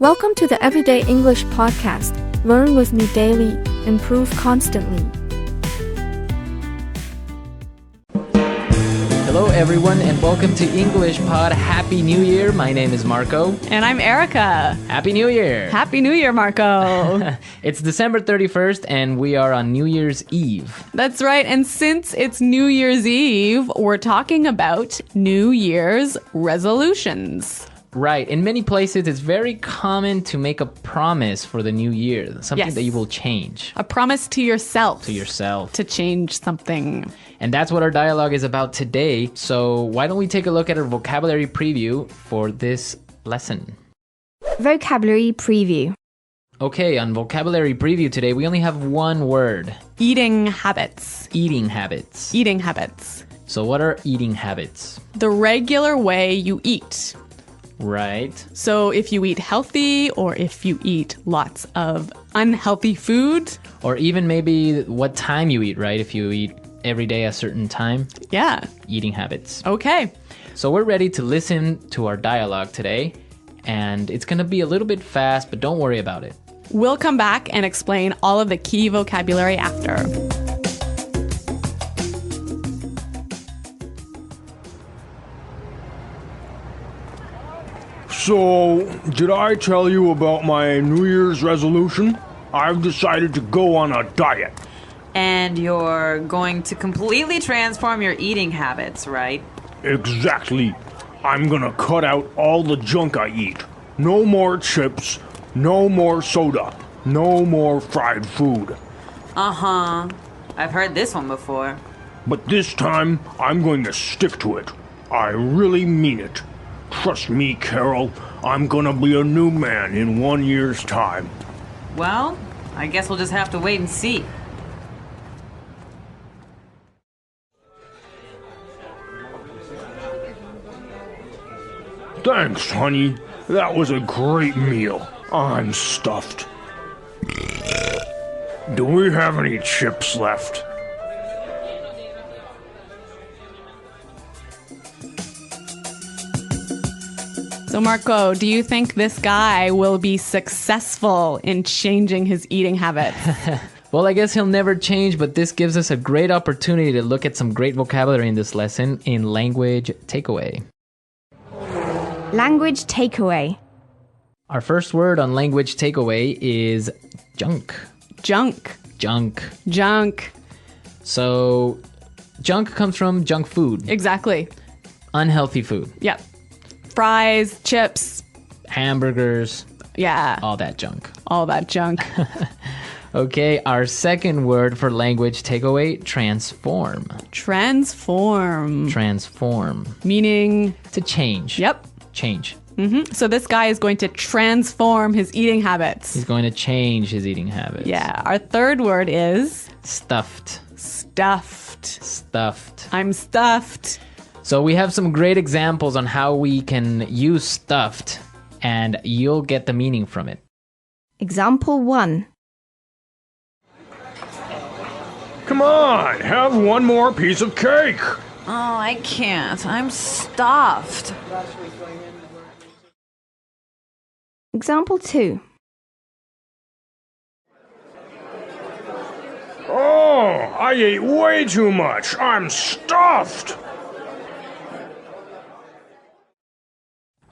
Welcome to the Everyday English Podcast. Learn with me daily, improve constantly. Hello everyone and welcome to English Pod. Happy New Year. My name is Marco. And I'm Erica. Happy New Year. Happy New Year, Marco. It's December 31st and we are on New Year's Eve. That's right. And since it's New Year's Eve, we're talking about New Year's resolutions. Right. In many places, it's very common to make a promise for the new year, something that you will change. A promise to yourself. To yourself. To change something. And that's what our dialogue is about today. So why don't we take a look at our vocabulary preview for this lesson? Vocabulary preview. Okay, on vocabulary preview today, we only have one word. Eating habits. Eating habits. Eating habits. So what are eating habits? The regular way you eat. Right. So if you eat healthy or if you eat lots of unhealthy food. Or even maybe what time you eat, right? If you eat every day a certain time. Yeah. Eating habits. Okay. So we're ready to listen to our dialogue today. And it's going to be a little bit fast, but don't worry about it. We'll come back and explain all of the key vocabulary after. So, did I tell you about my New Year's resolution? I've decided to go on a diet. And you're going to completely transform your eating habits, right? Exactly. I'm gonna cut out all the junk I eat. No more chips, no more soda, no more fried food. Uh-huh. I've heard this one before. But this time, I'm going to stick to it. I really mean it. Trust me, Carol, I'm gonna be a new man in 1 year's time. Well, I guess we'll just have to wait and see. Thanks, honey. That was a great meal. I'm stuffed. Do we have any chips left? So Marco, do you think this guy will be successful in changing his eating habits? Well, I guess he'll never change, but this gives us a great opportunity to look at some great vocabulary in this lesson in language takeaway. Language takeaway. Our first word on language takeaway is junk. Junk. Junk. Junk. So, junk comes from junk food. Exactly. Unhealthy food. Yep. Fries, chips. Hamburgers. Yeah. All that junk. All that junk. Okay, our second word for language takeaway, transform. Transform. Transform. Meaning? To change. Yep. Change. So this guy is going to transform his eating habits. He's going to change his eating habits. Yeah. Our third word is? Stuffed. Stuffed. Stuffed. I'm stuffed. So we have some great examples on how we can use stuffed, and you'll get the meaning from it. Example 1. Come on, have one more piece of cake. Oh, I can't. I'm stuffed. Example 2. Oh, I ate way too much. I'm stuffed.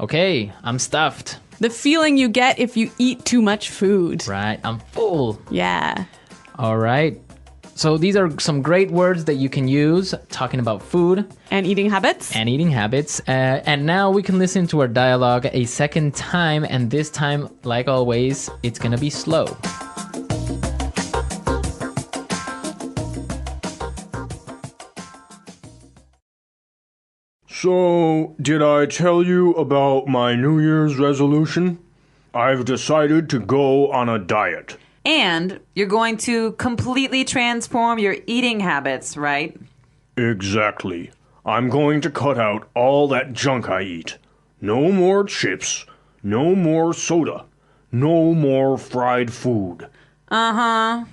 Okay, I'm stuffed. The feeling you get if you eat too much food. Right, I'm full. Yeah. All right. So these are some great words that you can use talking about food. And eating habits. And eating habits. And now we can listen to our dialogue a second time. And this time, like always, it's going to be slow. So, did I tell you about my New Year's resolution? I've decided to go on a diet. And you're going to completely transform your eating habits, right? Exactly. I'm going to cut out all that junk I eat. No more chips, no more soda, no more fried food. Uh-huh.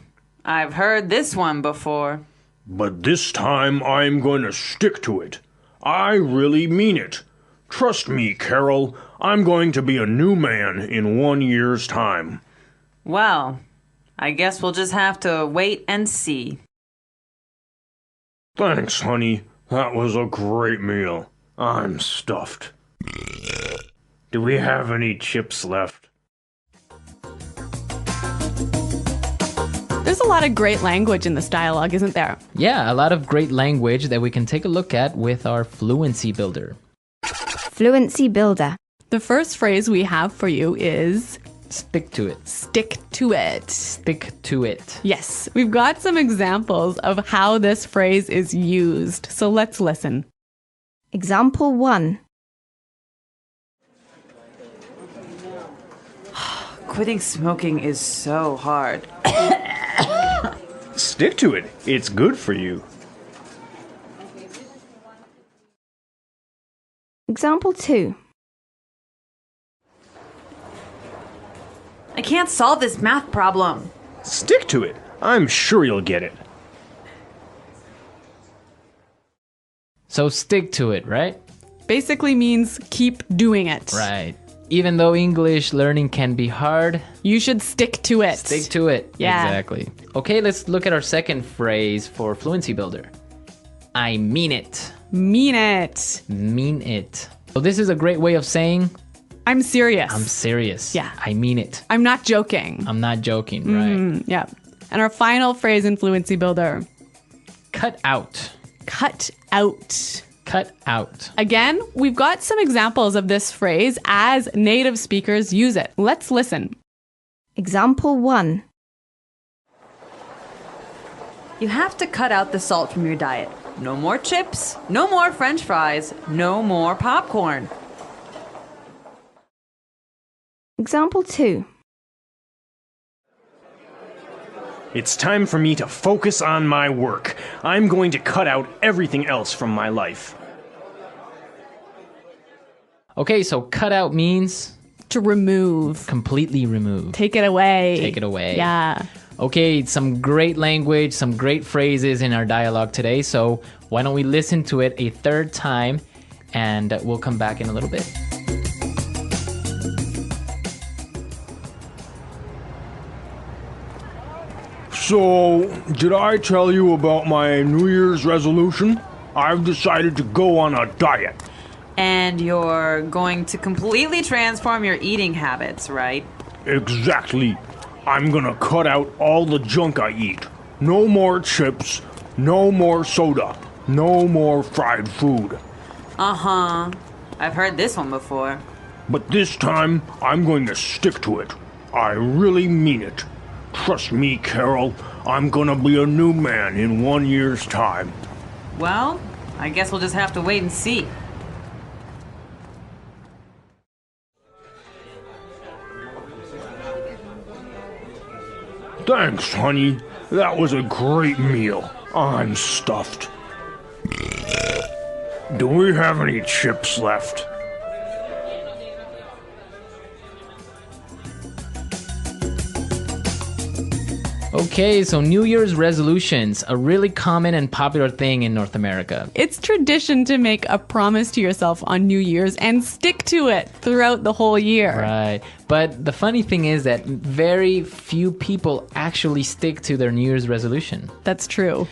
I've heard this one before. But this time I'm going to stick to it. I really mean it. Trust me, Carol, I'm going to be a new man in 1 year's time. Well, I guess we'll just have to wait and see. Thanks, honey. That was a great meal. I'm stuffed. Do we have any chips left? There's a lot of great language in this dialogue, isn't there? Yeah, a lot of great language that we can take a look at with our Fluency Builder. Fluency Builder. The first phrase we have for you is Stick to it. stick to it. Stick to it. Yes, we've got some examples of how this phrase is used. So let's listen. Example 1. Quitting smoking is so hard. Stick to it. It's good for you. Example 2. I can't solve this math problem. Stick to it. I'm sure you'll get it. So stick to it, right? Basically means keep doing it. Right. Even though English learning can be hard, You should stick to it. stick to it. Yeah. Exactly. Okay, let's look at our second phrase for Fluency Builder. I mean it. Mean it. Mean it. So this is a great way of saying I'm serious. I'm serious. Yeah. I mean it. I'm not joking. I'm not joking, right? Yeah. And our final phrase in Fluency Builder, Cut out. cut out. Cut out. Again, we've got some examples of this phrase as native speakers use it. Let's listen. Example 1. You have to cut out the salt from your diet. No more chips, no more French fries, no more popcorn. Example 2. It's time for me to focus on my work. I'm going to cut out everything else from my life. Okay, so cut out means To remove. completely remove. Take it away. Take it away. Yeah. Okay, some great language, some great phrases in our dialogue today. So why don't we listen to it a third time and we'll come back in a little bit. So, did I tell you about my New Year's resolution? I've decided to go on a diet. And you're going to completely transform your eating habits, right? Exactly. I'm gonna cut out all the junk I eat. No more chips, no more soda, no more fried food. Uh-huh. I've heard this one before. But this time, I'm going to stick to it. I really mean it. Trust me, Carol, I'm gonna be a new man in 1 year's time. Well, I guess we'll just have to wait and see. Thanks, honey. That was a great meal. I'm stuffed. Do we have any chips left? Okay, so New Year's resolutions, a really common and popular thing in North America. It's tradition to make a promise to yourself on New Year's and stick to it throughout the whole year. Right. But the funny thing is that very few people actually stick to their New Year's resolution. That's true.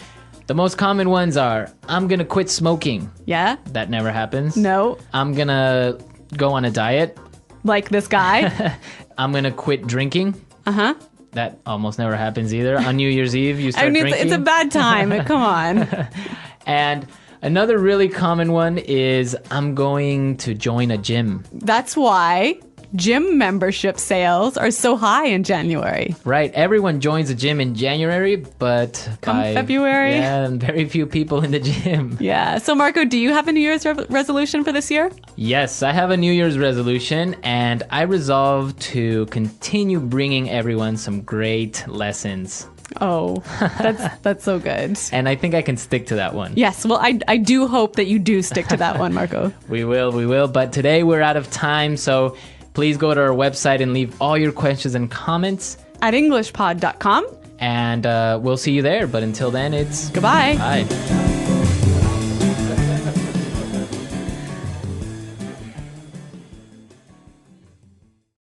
The most common ones are, I'm gonna quit smoking. Yeah? That never happens. No? I'm gonna go on a diet. Like this guy? I'm gonna quit drinking. Uh-huh. That almost never happens either. On New Year's Eve, you start I mean, drinking. it's a bad time. Come on. And another really common one is, I'm going to join a gym. That's why gym membership sales are so high in January. Right. Everyone joins a gym in January, but Come by February? Yeah, and very few people in the gym. Yeah. So, Marco, do you have a New Year's resolution for this year? Yes, I have a New Year's resolution, and I resolve to continue bringing everyone some great lessons. Oh, that's so good. And I think I can stick to that one. Yes. Well, I do hope that you do stick to that one, Marco. We will. But today we're out of time, so please go to our website and leave all your questions and comments. At EnglishPod.com. And we'll see you there. But until then, it's Goodbye. bye.